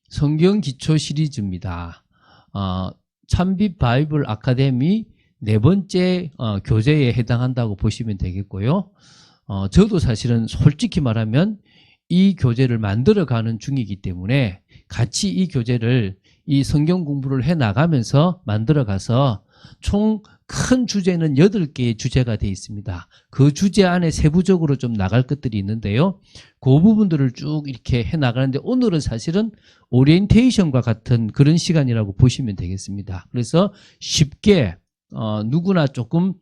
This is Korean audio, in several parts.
성경 기초 시리즈입니다. 참빛 바이블 아카데미 네 번째 교재에 해당한다고 보시면 되겠고요. 저도 사실은 솔직히 말하면 이 교재를 만들어가는 중이기 때문에 같이 이 교재를 이 성경 공부를 해나가면서 만들어가서 총 큰 주제는 8개의 주제가 되어 있습니다. 그 주제 안에 세부적으로 좀 나갈 것들이 있는데요. 그 부분들을 쭉 이렇게 해나가는데 오늘은 사실은 오리엔테이션과 같은 그런 시간이라고 보시면 되겠습니다. 그래서 쉽게 누구나 조금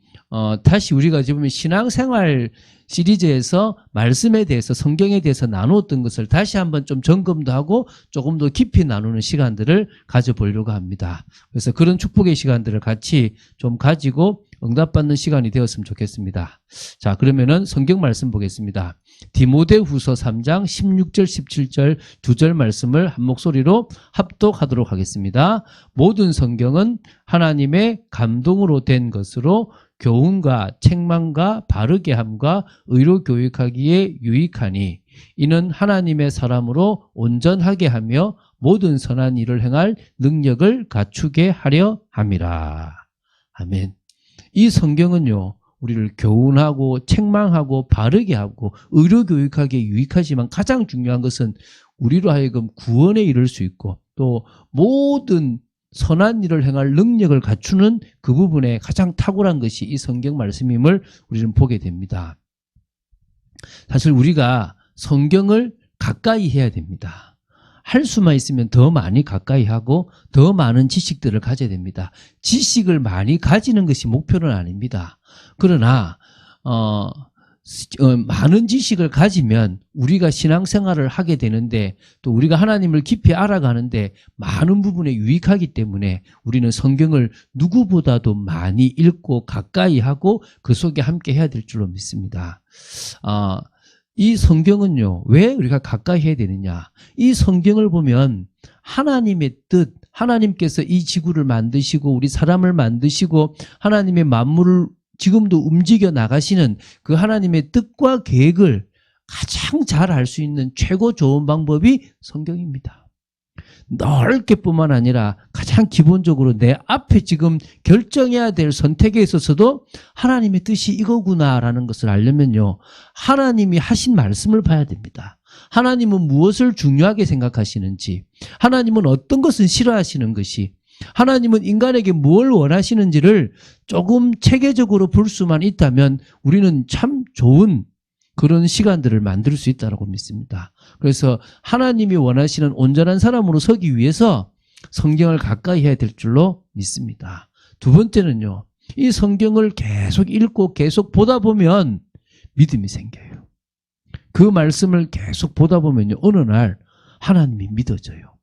다시 우리가 지금 신앙생활 시리즈에서 말씀에 대해서 성경에 대해서 나누었던 것을 다시 한번 좀 점검도 하고 조금 더 깊이 나누는 시간들을 가져보려고 합니다. 그래서 그런 축복의 시간들을 같이 좀 가지고 응답받는 시간이 되었으면 좋겠습니다. 자, 그러면은 성경 말씀 보겠습니다. 디모데후서 3장 16절 17절 두 절 말씀을 한 목소리로 합독하도록 하겠습니다. 모든 성경은 하나님의 감동으로 된 것으로 교훈과 책망과 바르게 함과 의로 교육하기에 유익하니 이는 하나님의 사람으로 온전하게 하며 모든 선한 일을 행할 능력을 갖추게 하려 함이라. 아멘. 이 성경은요, 우리를 교훈하고 책망하고 바르게 하고 의로 교육하기에 유익하지만 가장 중요한 것은 우리로 하여금 구원에 이를 수 있고 또 모든 선한 일을 행할 능력을 갖추는 그 부분에 가장 탁월한 것이 이 성경 말씀임을 우리는 보게 됩니다. 사실 우리가 성경을 가까이 해야 됩니다. 할 수만 있으면 더 많이 가까이 하고 더 많은 지식들을 가져야 됩니다. 지식을 많이 가지는 것이 목표는 아닙니다. 그러나 많은 지식을 가지면 우리가 신앙생활을 하게 되는데 또 우리가 하나님을 깊이 알아가는데 많은 부분에 유익하기 때문에 우리는 성경을 누구보다도 많이 읽고 가까이 하고 그 속에 함께 해야 될 줄로 믿습니다. 이 성경은요, 왜 우리가 가까이 해야 되느냐? 이 성경을 보면 하나님의 뜻, 하나님께서 이 지구를 만드시고 우리 사람을 만드시고 하나님의 만물을 지금도 움직여 나가시는 그 하나님의 뜻과 계획을 가장 잘 알 수 있는 최고 좋은 방법이 성경입니다. 넓게 뿐만 아니라 가장 기본적으로 내 앞에 지금 결정해야 될 선택에 있어서도 하나님의 뜻이 이거구나라는 것을 알려면요, 하나님이 하신 말씀을 봐야 됩니다. 하나님은 무엇을 중요하게 생각하시는지, 하나님은 어떤 것은 싫어하시는 것이, 하나님은 인간에게 뭘 원하시는지를 조금 체계적으로 볼 수만 있다면 우리는 참 좋은 그런 시간들을 만들 수 있다고 믿습니다. 그래서 하나님이 원하시는 온전한 사람으로 서기 위해서 성경을 가까이 해야 될 줄로 믿습니다. 두 번째는요, 이 성경을 계속 읽고 계속 보다 보면 믿음이 생겨요. 그 말씀을 계속 보다 보면요, 어느 날 하나님이 믿어져요.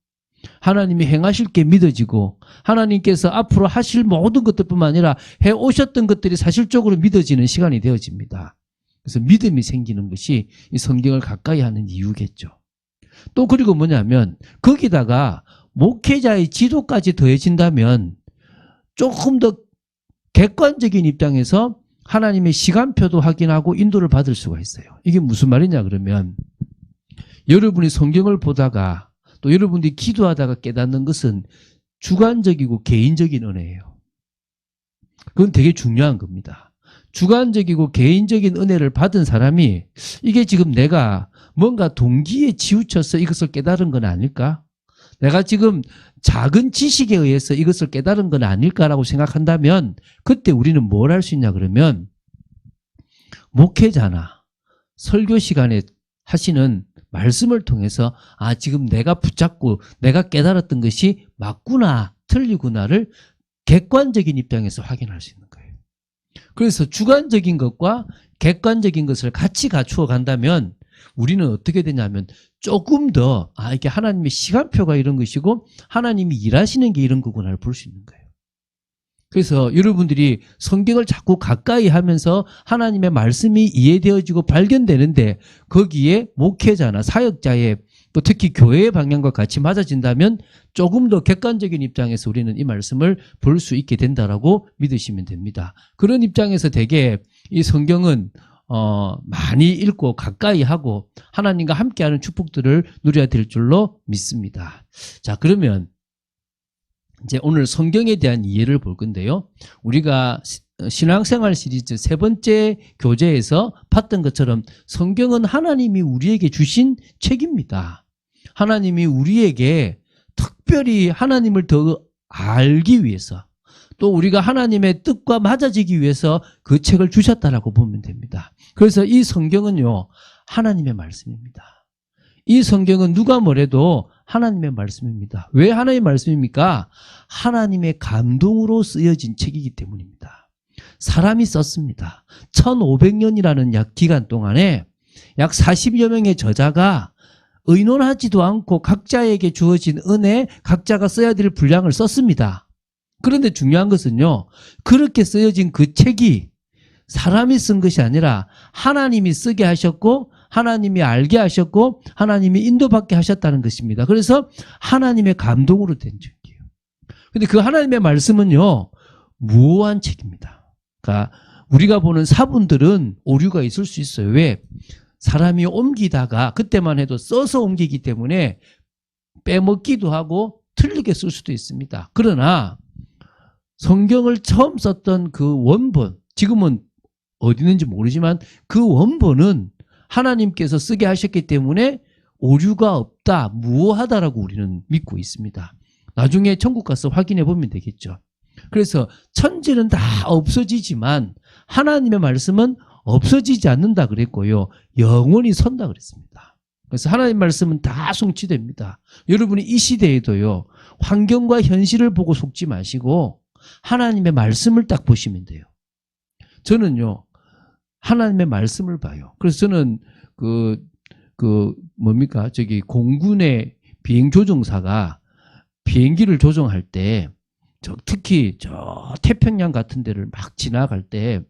하나님이 행하실 게 믿어지고 하나님께서 앞으로 하실 모든 것들뿐만 아니라 해오셨던 것들이 사실적으로 믿어지는 시간이 되어집니다. 그래서 믿음이 생기는 것이 이 성경을 가까이 하는 이유겠죠. 또 그리고 뭐냐면 거기다가 목회자의 지도까지 더해진다면 조금 더 객관적인 입장에서 하나님의 시간표도 확인하고 인도를 받을 수가 있어요. 이게 무슨 말이냐 그러면 여러분이 성경을 보다가 또 여러분들이 기도하다가 깨닫는 것은 주관적이고 개인적인 은혜예요. 그건 되게 중요한 겁니다. 주관적이고 개인적인 은혜를 받은 사람이 이게 지금 내가 뭔가 동기에 치우쳐서 이것을 깨달은 건 아닐까? 내가 지금 작은 지식에 의해서 이것을 깨달은 건 아닐까라고 생각한다면 그때 우리는 뭘 할 수 있냐 그러면 목회자나 설교 시간에 하시는 말씀을 통해서 지금 내가 붙잡고 내가 깨달았던 것이 맞구나 틀리구나를 객관적인 입장에서 확인할 수 있는 거예요. 그래서 주관적인 것과 객관적인 것을 같이 갖추어 간다면 우리는 어떻게 되냐면 조금 더 이게 하나님의 시간표가 이런 것이고 하나님이 일하시는 게 이런 거구나를 볼 수 있는 거예요. 그래서 여러분들이 성경을 자꾸 가까이 하면서 하나님의 말씀이 이해되어지고 발견되는데 거기에 목회자나 사역자의 또 특히 교회의 방향과 같이 맞아진다면 조금 더 객관적인 입장에서 우리는 이 말씀을 볼 수 있게 된다라고 믿으시면 됩니다. 그런 입장에서 되게 이 성경은 많이 읽고 가까이 하고 하나님과 함께하는 축복들을 누려야 될 줄로 믿습니다. 자, 그러면 이제 오늘 성경에 대한 이해를 볼 건데요. 우리가 신앙생활 시리즈 3번째 교재에서 봤던 것처럼 성경은 하나님이 우리에게 주신 책입니다. 하나님이 우리에게 특별히 하나님을 더 알기 위해서 또 우리가 하나님의 뜻과 맞아지기 위해서 그 책을 주셨다라고 보면 됩니다. 그래서 이 성경은요, 하나님의 말씀입니다. 이 성경은 누가 뭐래도 하나님의 말씀입니다. 왜 하나님의 말씀입니까? 하나님의 감동으로 쓰여진 책이기 때문입니다. 사람이 썼습니다. 1500년이라는 약 기간 동안에 약 40여 명의 저자가 의논하지도 않고 각자에게 주어진 은혜, 각자가 써야 될 분량을 썼습니다. 그런데 중요한 것은요, 그렇게 쓰여진 그 책이 사람이 쓴 것이 아니라 하나님이 쓰게 하셨고 하나님이 알게 하셨고 하나님이 인도받게 하셨다는 것입니다. 그래서 하나님의 감동으로 된 책이에요. 근데 그 하나님의 말씀은요, 무오한 책입니다. 그러니까 우리가 보는 사본들은 오류가 있을 수 있어요. 왜? 사람이 옮기다가 그때만 해도 써서 옮기기 때문에 빼먹기도 하고 틀리게 쓸 수도 있습니다. 그러나 성경을 처음 썼던 그 원본, 지금은 어디 있는지 모르지만 그 원본은 하나님께서 쓰게 하셨기 때문에 오류가 없다, 무오하다라고 우리는 믿고 있습니다. 나중에 천국 가서 확인해 보면 되겠죠. 그래서 천지는 다 없어지지만 하나님의 말씀은 없어지지 않는다 그랬고요. 영원히 선다 그랬습니다. 그래서 하나님의 말씀은 다 성취됩니다. 여러분이 이 시대에도요, 환경과 현실을 보고 속지 마시고 하나님의 말씀을 딱 보시면 돼요. 저는요, 하나님의 말씀을 봐요. 그래서 저는 공군의 비행조종사가 비행기를 조종할 때 특히 저 태평양 같은 데를 막 지나갈 때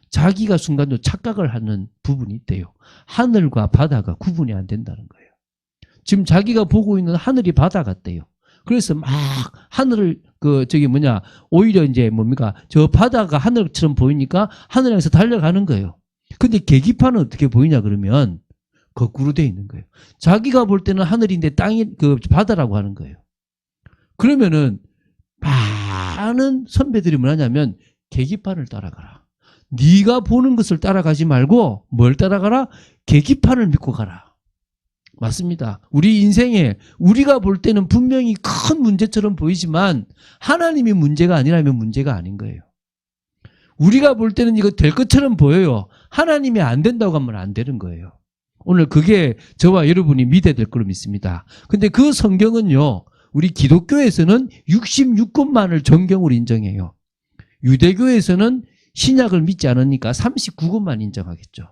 자기가 순간적으로 착각을 하는 부분이 있대요. 하늘과 바다가 구분이 안 된다는 거예요. 지금 자기가 보고 있는 하늘이 바다 같대요. 그래서 막 하늘을 오히려 저 바다가 하늘처럼 보이니까 하늘 향해서 달려가는 거예요. 근데 계기판은 어떻게 보이냐 그러면 거꾸로 돼 있는 거예요. 자기가 볼 때는 하늘인데 땅이 바다라고 하는 거예요. 그러면은 많은 선배들이 뭐냐면 계기판을 따라가라. 네가 보는 것을 따라가지 말고 뭘 따라가라? 계기판을 믿고 가라. 맞습니다. 우리 인생에 우리가 볼 때는 분명히 큰 문제처럼 보이지만 하나님이 문제가 아니라면 문제가 아닌 거예요. 우리가 볼 때는 이거 될 것처럼 보여요. 하나님이 안 된다고 하면 안 되는 거예요. 오늘 그게 저와 여러분이 믿어야 될 걸로 믿습니다. 근데 그 성경은요, 우리 기독교에서는 66권만을 정경으로 인정해요. 유대교에서는 신약을 믿지 않으니까 39권만 인정하겠죠.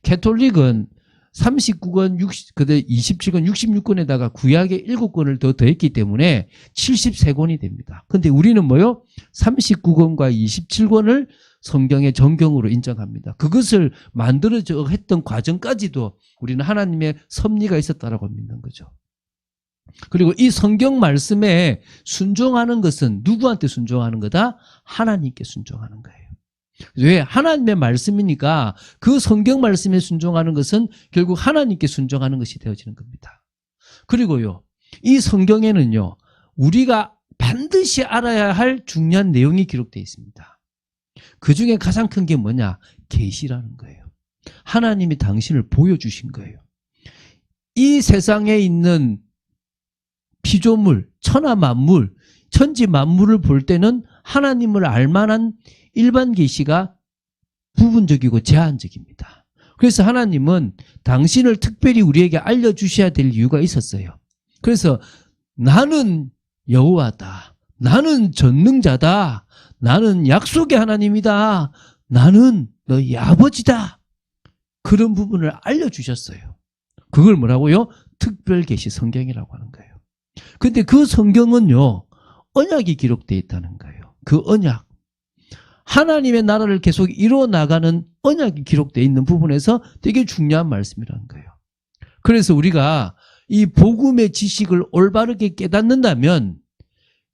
캐톨릭은 39권, 27권, 66권에다가 구약의 7권을 더 더했기 때문에 73권이 됩니다. 근데 우리는 뭐요? 39권과 27권을 성경의 정경으로 인정합니다. 그것을 만들어져 했던 과정까지도 우리는 하나님의 섭리가 있었다라고 믿는 거죠. 그리고 이 성경 말씀에 순종하는 것은 누구한테 순종하는 거다? 하나님께 순종하는 거예요. 왜? 하나님의 말씀이니까 그 성경 말씀에 순종하는 것은 결국 하나님께 순종하는 것이 되어지는 겁니다. 그리고요, 이 성경에는요, 우리가 반드시 알아야 할 중요한 내용이 기록되어 있습니다. 그 중에 가장 큰 게 뭐냐? 계시라는 거예요. 하나님이 당신을 보여주신 거예요. 이 세상에 있는 피조물, 천하 만물, 천지 만물을 볼 때는 하나님을 알만한 일반 계시가 부분적이고 제한적입니다. 그래서 하나님은 당신을 특별히 우리에게 알려주셔야 될 이유가 있었어요. 그래서 나는 여호와다. 나는 전능자다. 나는 약속의 하나님이다. 나는 너희 아버지다. 그런 부분을 알려주셨어요. 그걸 뭐라고요? 특별계시 성경이라고 하는 거예요. 근데 그 성경은요, 언약이 기록되어 있다는 거예요. 그 언약. 하나님의 나라를 계속 이루어나가는 언약이 기록되어 있는 부분에서 되게 중요한 말씀이라는 거예요. 그래서 우리가 이 복음의 지식을 올바르게 깨닫는다면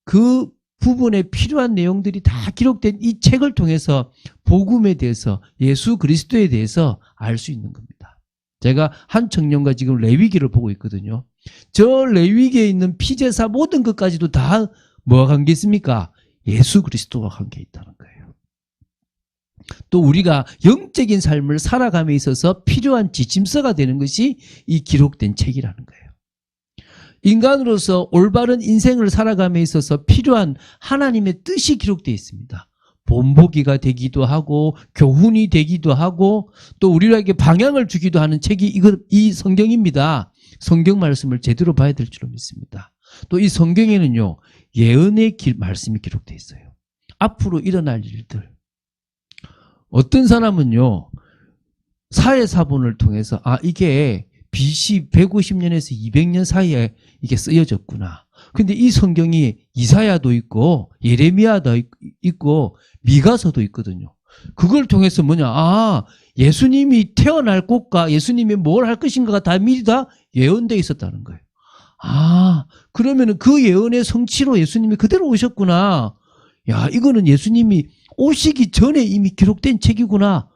그 부분에 필요한 내용들이 다 기록된 이 책을 통해서 복음에 대해서, 예수 그리스도에 대해서 알 수 있는 겁니다. 제가 한 청년과 지금 레위기를 보고 있거든요. 저 레위기에 있는 피제사 모든 것까지도 다 뭐가 관계 있습니까? 예수 그리스도와 관계 있다는 거예요. 또 우리가 영적인 삶을 살아감에 있어서 필요한 지침서가 되는 것이 이 기록된 책이라는 거예요. 인간으로서 올바른 인생을 살아감에 있어서 필요한 하나님의 뜻이 기록되어 있습니다. 본보기가 되기도 하고 교훈이 되기도 하고 또 우리에게 방향을 주기도 하는 책이 이 성경입니다. 성경 말씀을 제대로 봐야 될 줄로 믿습니다. 또 이 성경에는요, 예언의 말씀이 기록되어 있어요. 앞으로 일어날 일들. 어떤 사람은요, 사회사본을 통해서 이게 BC 150년에서 200년 사이에 이게 쓰여졌구나. 근데 이 성경이 이사야도 있고 예레미야도 있고 미가서도 있거든요. 그걸 통해서 예수님이 태어날 곳과 예수님이 뭘 할 것인가가 다 미리 다 예언되어 있었다는 거예요. 그러면은 그 예언의 성취로 예수님이 그대로 오셨구나. 야, 이거는 예수님이 오시기 전에 이미 기록된 책이구나.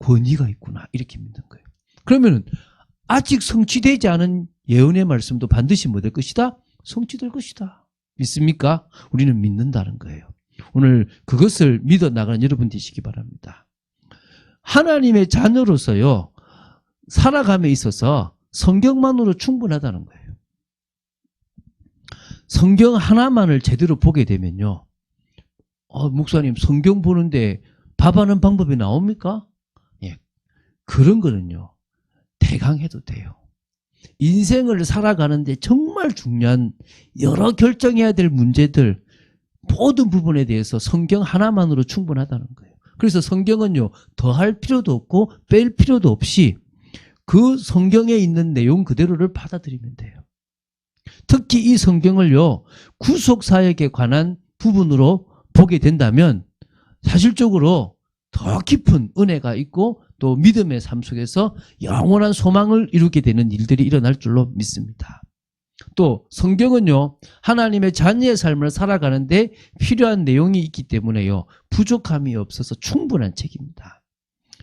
권위가 있구나. 이렇게 믿는 거예요. 그러면은 아직 성취되지 않은 예언의 말씀도 반드시 뭐 될 것이다? 성취될 것이다. 믿습니까? 우리는 믿는다는 거예요. 오늘 그것을 믿어 나가는 여러분 되시기 바랍니다. 하나님의 자녀로서요, 살아감에 있어서 성경만으로 충분하다는 거예요. 성경 하나만을 제대로 보게 되면요, 목사님 성경 보는데 답하는 방법이 나옵니까? 예, 그런 거는요, 대강 해도 돼요. 인생을 살아가는데 정말 중요한 여러 결정해야 될 문제들, 모든 부분에 대해서 성경 하나만으로 충분하다는 거예요. 그래서 성경은요, 더할 필요도 없고 뺄 필요도 없이 그 성경에 있는 내용 그대로를 받아들이면 돼요. 특히 이 성경을요, 구속사역에 관한 부분으로 보게 된다면 사실적으로 더 깊은 은혜가 있고 또 믿음의 삶 속에서 영원한 소망을 이루게 되는 일들이 일어날 줄로 믿습니다. 또 성경은요, 하나님의 자녀의 삶을 살아가는데 필요한 내용이 있기 때문에요, 부족함이 없어서 충분한 책입니다.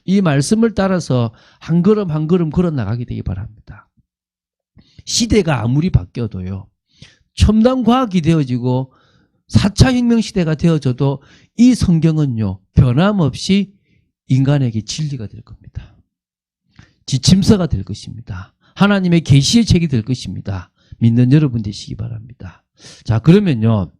이 말씀을 따라서 한 걸음 한 걸음 걸어 나가게 되기 바랍니다. 시대가 아무리 바뀌어도요, 첨단 과학이 되어지고 4차 혁명 시대가 되어져도 이 성경은요, 변함없이 인간에게 진리가 될 겁니다. 지침서가 될 것입니다. 하나님의 계시의 책이 될 것입니다. 믿는 여러분 되시기 바랍니다. 자, 그러면요,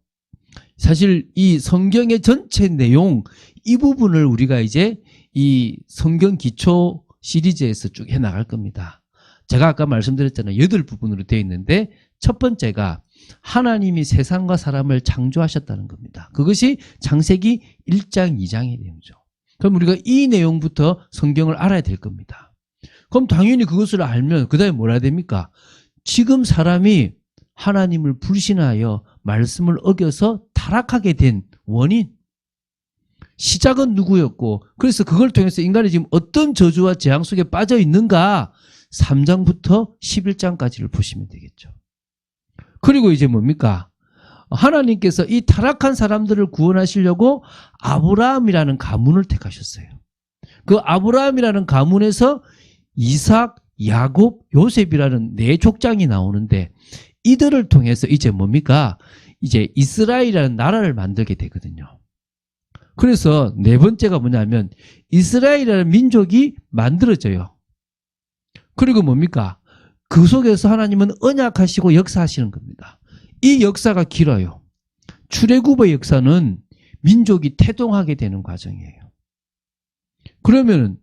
사실 이 성경의 전체 내용, 이 부분을 우리가 이제 이 성경 기초 시리즈에서 쭉 해나갈 겁니다. 제가 아까 말씀드렸잖아요. 8부분으로 되어 있는데 첫 번째가 하나님이 세상과 사람을 창조하셨다는 겁니다. 그것이 창세기 1장 2장의 내용이죠. 그럼 우리가 이 내용부터 성경을 알아야 될 겁니다. 그럼 당연히 그것을 알면 그 다음에 뭐라 해야 됩니까? 지금 사람이 하나님을 불신하여 말씀을 어겨서 타락하게 된 원인, 시작은 누구였고, 그래서 그걸 통해서 인간이 지금 어떤 저주와 재앙 속에 빠져 있는가, 3장부터 11장까지를 보시면 되겠죠. 그리고 이제 뭡니까? 하나님께서 이 타락한 사람들을 구원하시려고 아브라함이라는 가문을 택하셨어요. 그 아브라함이라는 가문에서 이삭, 야곱, 요셉이라는 4족장이 나오는데 이들을 통해서 이제 뭡니까? 이제 이스라엘이라는 나라를 만들게 되거든요. 그래서 4번째가 뭐냐면 이스라엘이라는 민족이 만들어져요. 그리고 뭡니까? 그 속에서 하나님은 언약하시고 역사하시는 겁니다. 이 역사가 길어요. 출애굽의 역사는 민족이 태동하게 되는 과정이에요. 그러면은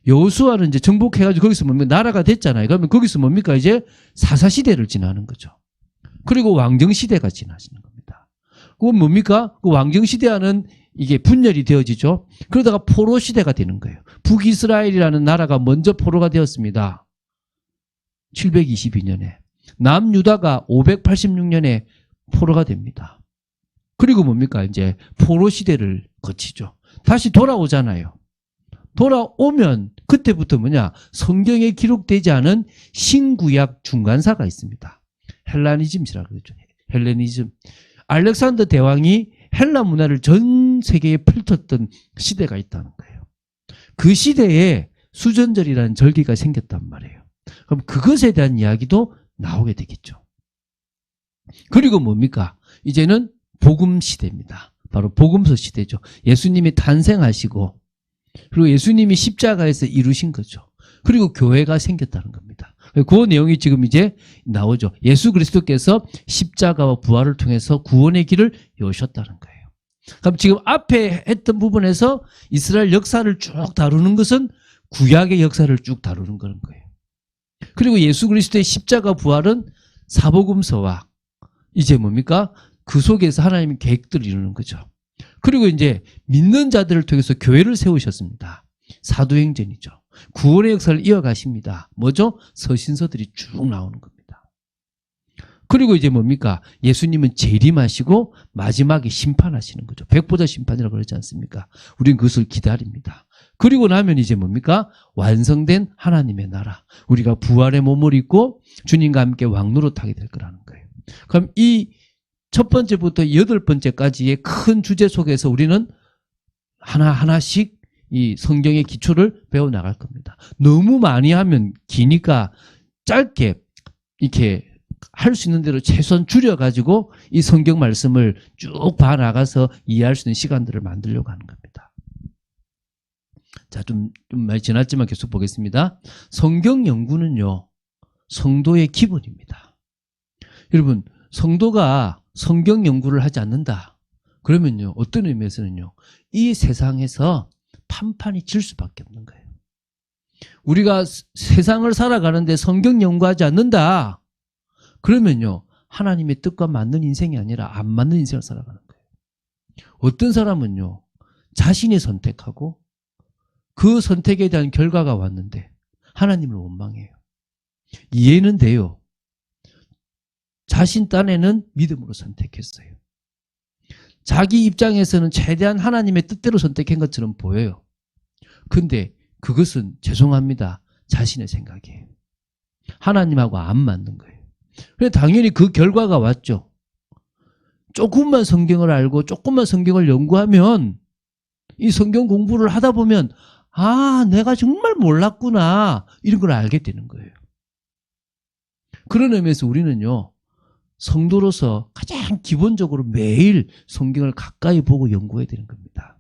여호수아는 이제 정복해가지고 거기서 뭡니까? 나라가 됐잖아요. 그러면 거기서 뭡니까? 이제 사사시대를 지나는 거죠. 그리고 왕정시대가 지나시는 겁니다. 그건 뭡니까? 그 왕정시대와는 이게 분열이 되어지죠. 그러다가 포로시대가 되는 거예요. 북이스라엘이라는 나라가 먼저 포로가 되었습니다. 722년에. 남유다가 586년에 포로가 됩니다. 그리고 뭡니까? 이제 포로시대를 거치죠. 다시 돌아오잖아요. 돌아오면 그때부터 뭐냐? 성경에 기록되지 않은 신구약 중간사가 있습니다. 헬라니즘이라고 그러죠. 헬레니즘. 알렉산더 대왕이 헬라 문화를 전 세계에 펼쳤던 시대가 있다는 거예요. 그 시대에 수전절이라는 절기가 생겼단 말이에요. 그럼 그것에 대한 이야기도 나오게 되겠죠. 그리고 뭡니까? 이제는 복음 시대입니다. 바로 복음서 시대죠. 예수님이 탄생하시고 그리고 예수님이 십자가에서 이루신 거죠. 그리고 교회가 생겼다는 겁니다. 그 내용이 지금 이제 나오죠. 예수 그리스도께서 십자가와 부활을 통해서 구원의 길을 여셨다는 거예요. 그럼 지금 앞에 했던 부분에서 이스라엘 역사를 쭉 다루는 것은 구약의 역사를 쭉 다루는 그런 거예요. 그리고 예수 그리스도의 십자가 부활은 사복음서와 이제 뭡니까? 그 속에서 하나님의 계획들을 이루는 거죠. 그리고 이제 믿는 자들을 통해서 교회를 세우셨습니다. 사도행전이죠. 구원의 역사를 이어가십니다. 뭐죠? 서신서들이 쭉 나오는 겁니다. 그리고 이제 뭡니까? 예수님은 재림하시고 마지막에 심판하시는 거죠. 백보자 심판이라고 그러지 않습니까? 우리는 그것을 기다립니다. 그리고 나면 이제 뭡니까? 완성된 하나님의 나라. 우리가 부활의 몸을 입고 주님과 함께 왕노릇 하게 될 거라는 거예요. 그럼 이 첫 번째부터 8번째까지의 큰 주제 속에서 우리는 하나하나씩 이 성경의 기초를 배워나갈 겁니다. 너무 많이 하면 기니까 짧게 이렇게 할 수 있는 대로 최소한 줄여가지고 이 성경 말씀을 쭉 봐나가서 이해할 수 있는 시간들을 만들려고 하는 겁니다. 자, 좀 많이 지났지만 계속 보겠습니다. 성경 연구는요, 성도의 기본입니다. 여러분, 성도가 성경 연구를 하지 않는다. 그러면요, 어떤 의미에서는요, 이 세상에서 판판이 질 수밖에 없는 거예요. 우리가 세상을 살아가는데 성경 연구하지 않는다. 그러면요, 하나님의 뜻과 맞는 인생이 아니라 안 맞는 인생을 살아가는 거예요. 어떤 사람은요, 자신이 선택하고 그 선택에 대한 결과가 왔는데 하나님을 원망해요. 이해는 돼요. 자신 딴에는 믿음으로 선택했어요. 자기 입장에서는 최대한 하나님의 뜻대로 선택한 것처럼 보여요. 근데 그것은 죄송합니다. 자신의 생각이에요. 하나님하고 안 맞는 거예요. 그래서 당연히 그 결과가 왔죠. 조금만 성경을 알고 조금만 성경을 연구하면 이 성경 공부를 하다 보면 아, 내가 정말 몰랐구나 이런 걸 알게 되는 거예요. 그런 의미에서 우리는요, 성도로서 가장 기본적으로 매일 성경을 가까이 보고 연구해야 되는 겁니다.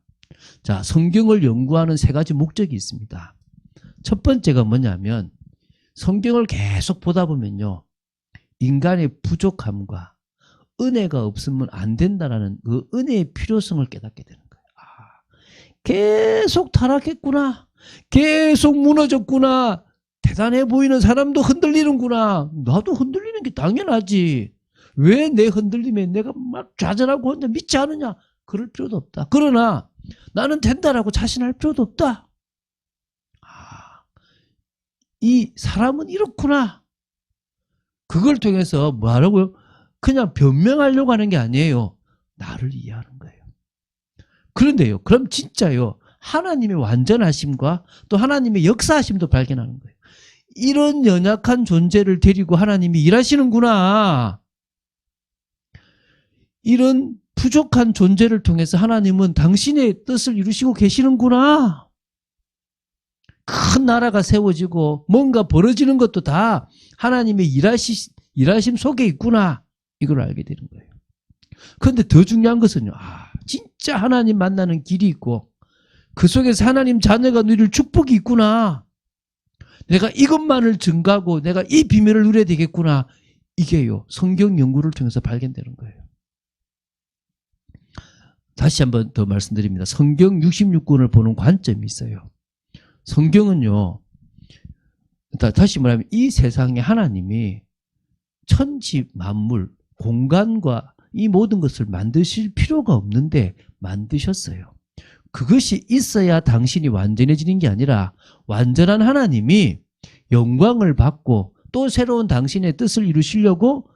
자, 성경을 연구하는 3가지 목적이 있습니다. 첫 번째가 뭐냐면 성경을 계속 보다 보면요, 인간의 부족함과 은혜가 없으면 안 된다라는 그 은혜의 필요성을 깨닫게 되는 거예요. 아, 계속 타락했구나. 계속 무너졌구나. 대단해 보이는 사람도 흔들리는구나. 나도 흔들리는 게 당연하지. 왜 내 흔들림에 내가 막 좌절하고 혼자 믿지 않느냐? 그럴 필요도 없다. 그러나 나는 된다라고 자신할 필요도 없다. 아, 이 사람은 이렇구나. 그걸 통해서 뭐 하라고요? 그냥 변명하려고 하는 게 아니에요. 나를 이해하는 거예요. 그런데요, 그럼 진짜요, 하나님의 완전하심과 또 하나님의 역사하심도 발견하는 거예요. 이런 연약한 존재를 데리고 하나님이 일하시는구나. 이런 부족한 존재를 통해서 하나님은 당신의 뜻을 이루시고 계시는구나. 큰 나라가 세워지고 뭔가 벌어지는 것도 다 하나님의 일하심 속에 있구나. 이걸 알게 되는 거예요. 그런데 더 중요한 것은요, 진짜 하나님 만나는 길이 있고 그 속에서 하나님 자녀가 누릴 축복이 있구나. 내가 이것만을 증가하고 내가 이 비밀을 누려야 되겠구나. 이게요, 성경 연구를 통해서 발견되는 거예요. 다시 한번 더 말씀드립니다. 성경 66권을 보는 관점이 있어요. 성경은요, 다시 말하면 이 세상에 하나님이 천지 만물, 공간과 이 모든 것을 만드실 필요가 없는데 만드셨어요. 그것이 있어야 당신이 완전해지는 게 아니라 완전한 하나님이 영광을 받고 또 새로운 당신의 뜻을 이루시려고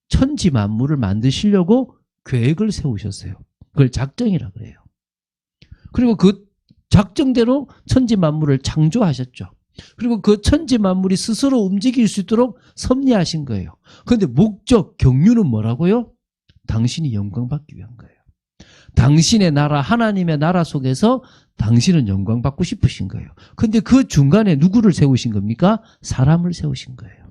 천지 만물을 만드시려고 계획을 세우셨어요. 그걸 작정이라고 그래요. 그리고 그 작정대로 천지 만물을 창조하셨죠. 그리고 그 천지 만물이 스스로 움직일 수 있도록 섭리하신 거예요. 그런데 목적, 경륜은 뭐라고요? 당신이 영광 받기 위한 거예요. 당신의 나라, 하나님의 나라 속에서 당신은 영광 받고 싶으신 거예요. 근데 그 중간에 누구를 세우신 겁니까? 사람을 세우신 거예요.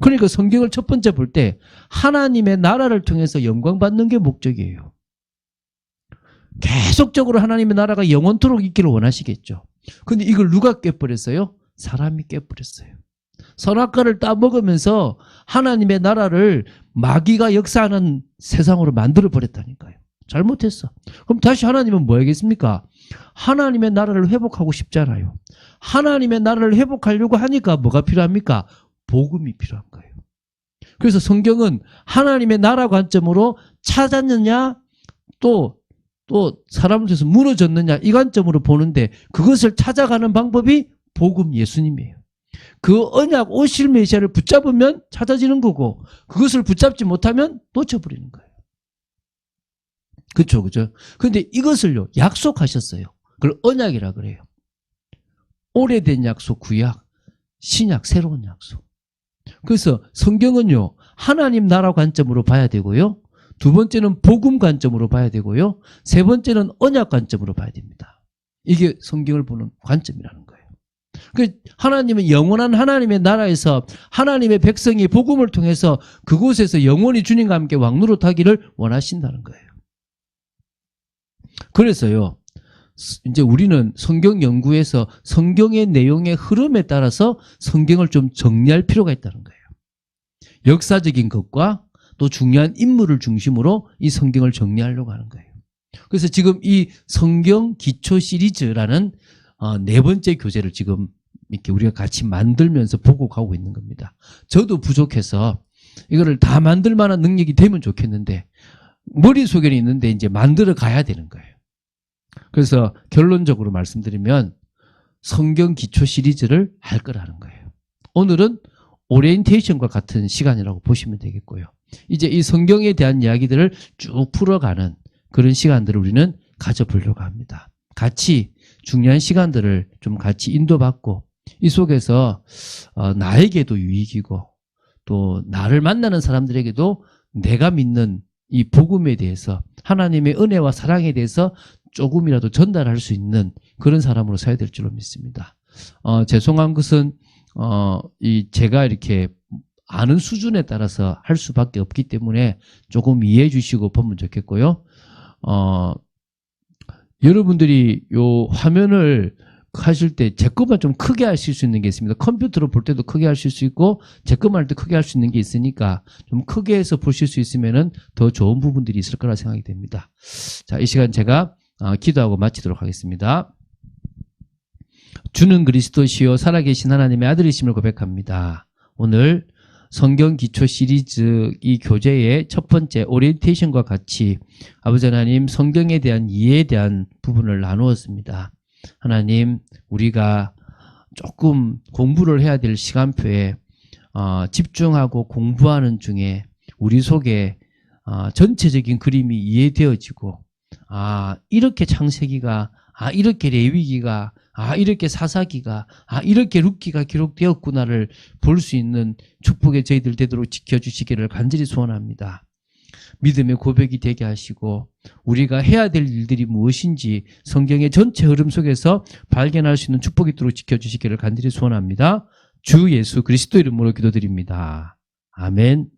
그러니까 성경을 첫 번째 볼 때 하나님의 나라를 통해서 영광 받는 게 목적이에요. 계속적으로 하나님의 나라가 영원토록 있기를 원하시겠죠. 근데 이걸 누가 깨버렸어요? 사람이 깨버렸어요. 선악과를 따먹으면서 하나님의 나라를 마귀가 역사하는 세상으로 만들어버렸다니까요. 잘못했어. 그럼 다시 하나님은 뭐 하겠습니까? 하나님의 나라를 회복하고 싶잖아요. 하나님의 나라를 회복하려고 하니까 뭐가 필요합니까? 복음이 필요한 거예요. 그래서 성경은 하나님의 나라 관점으로 찾았느냐 또 사람을 통해서 무너졌느냐 이 관점으로 보는데 그것을 찾아가는 방법이 복음 예수님이에요. 그 언약 오실 메시아를 붙잡으면 찾아지는 거고 그것을 붙잡지 못하면 놓쳐버리는 거예요. 그렇죠, 그죠? 그런데 이것을요 약속하셨어요. 그걸 언약이라 그래요. 오래된 약속, 구약, 신약, 새로운 약속. 그래서 성경은요 하나님 나라 관점으로 봐야 되고요. 두 번째는 복음 관점으로 봐야 되고요. 세 번째는 언약 관점으로 봐야 됩니다. 이게 성경을 보는 관점이라는 거예요. 하나님은 영원한 하나님의 나라에서 하나님의 백성이 복음을 통해서 그곳에서 영원히 주님과 함께 왕노릇하기를 원하신다는 거예요. 그래서요 이제 우리는 성경 연구에서 성경의 내용의 흐름에 따라서 성경을 좀 정리할 필요가 있다는 거예요. 역사적인 것과 또 중요한 인물을 중심으로 이 성경을 정리하려고 하는 거예요. 그래서 지금 이 성경 기초 시리즈라는 네 번째 교재를 지금 이렇게 우리가 같이 만들면서 보고 가고 있는 겁니다. 저도 부족해서 이거를 다 만들 만한 능력이 되면 좋겠는데 머릿속에는 있는데 이제 만들어 가야 되는 거예요. 그래서 결론적으로 말씀드리면 성경 기초 시리즈를 할 거라는 거예요. 오늘은 오리엔테이션과 같은 시간이라고 보시면 되겠고요. 이제 이 성경에 대한 이야기들을 쭉 풀어가는 그런 시간들을 우리는 가져보려고 합니다. 같이 중요한 시간들을 좀 같이 인도받고 이 속에서 나에게도 유익이고 또 나를 만나는 사람들에게도 내가 믿는 이 복음에 대해서 하나님의 은혜와 사랑에 대해서 조금이라도 전달할 수 있는 그런 사람으로 서야 될 줄로 믿습니다. 죄송한 것은 제가 이렇게 아는 수준에 따라서 할 수밖에 없기 때문에 조금 이해해 주시고 보면 좋겠고요. 여러분들이 요 화면을 하실 때 제 것만 좀 크게 하실 수 있는 게 있습니다. 컴퓨터로 볼 때도 크게 하실 수 있고 제 것만 할 때 크게 할 수 있는 게 있으니까 좀 크게 해서 보실 수 있으면은 더 좋은 부분들이 있을 거라 생각이 됩니다. 자, 이 시간 제가 기도하고 마치도록 하겠습니다. 주는 그리스도시요 살아계신 하나님의 아들이심을 고백합니다. 오늘 성경 기초 시리즈 이 교재의 첫 번째 오리엔테이션과 같이 아버지 하나님 성경에 대한 이해에 대한 부분을 나누었습니다. 하나님 우리가 조금 공부를 해야 될 시간표에 집중하고 공부하는 중에 우리 속에 전체적인 그림이 이해되어지고 이렇게 창세기가 이렇게 레위기가 이렇게 사사기가 이렇게 룻기가 기록되었구나를 볼 수 있는 축복의 저희들 되도록 지켜주시기를 간절히 소원합니다. 믿음의 고백이 되게 하시고 우리가 해야 될 일들이 무엇인지 성경의 전체 흐름 속에서 발견할 수 있는 축복이 있도록 지켜주시기를 간절히 소원합니다. 주 예수 그리스도 이름으로 기도드립니다. 아멘.